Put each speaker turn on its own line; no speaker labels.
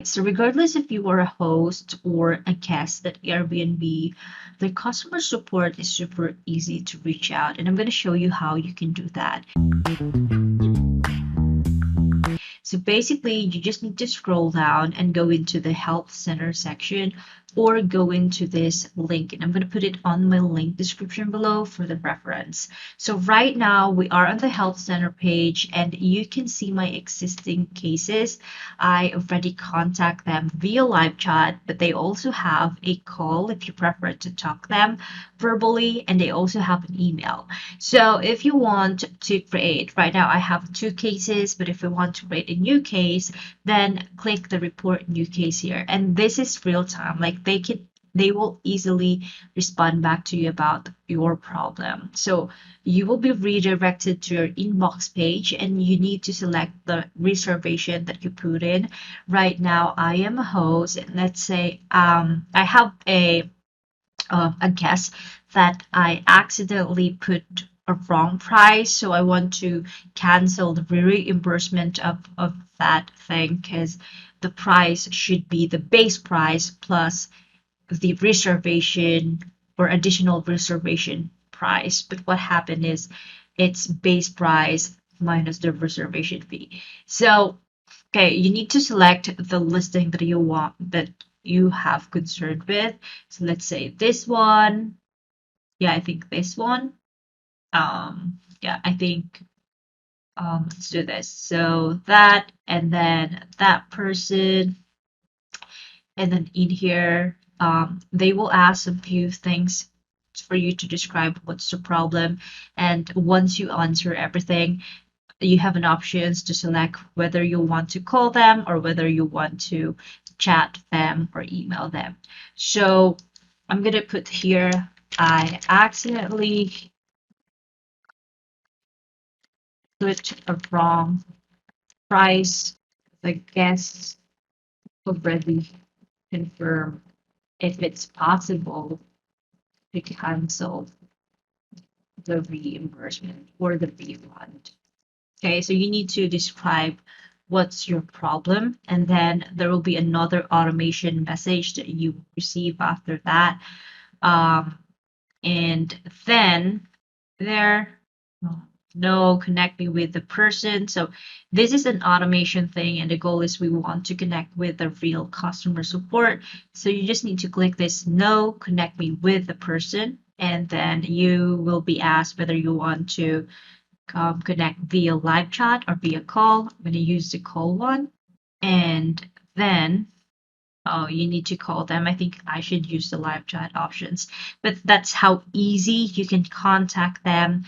So regardless if you are a host or a guest at Airbnb, the customer support is super easy to reach out, and I'm going to show you how you can do that. So basically, you just need to scroll down and go into the Help Center section or go into this link. And I'm going to put it on my link description below for the reference. So right now we are on the Help Center page and you can see my existing cases. I already contact them via live chat, but they also have a call if you prefer to talk them verbally, and they also have an email. So if you want to create, right now I have 2 cases, but if you want to create a new case, then click the report new case here. And this is real time, like they will easily respond back to you about your problem. So you will be redirected to your inbox page and you need to select the reservation that you put in. Right now I am a host, and let's say I have a guess that I accidentally put a wrong price, so I want to cancel the reimbursement of that thing, because the price should be the base price plus the reservation or additional reservation price. But what happened is it's base price minus the reservation fee. So okay, you need to select the listing that you want, that you have concerned with. So let's say this one. Yeah, I think this one. Yeah, I think let's do this. So that, and then that person, and then in here, they will ask a few things for you to describe what's the problem. And once you answer everything, you have an options to select whether you want to call them or whether you want to chat them or email them. So I'm going to put here, I accidentally put a wrong price. The guests already confirm if it's possible to cancel the reimbursement or the refund. Okay, so you need to describe what's your problem, and then there will be another automation message that you receive after that. And then there, no, connect me with the person. So this is an automation thing, and the goal is we want to connect with the real customer support. So you just need to click this no, connect me with the person, and then you will be asked whether you want to connect via live chat or via call. I'm going to use the call one. And then you need to call them. I think I should use the live chat options, but that's how easy you can contact them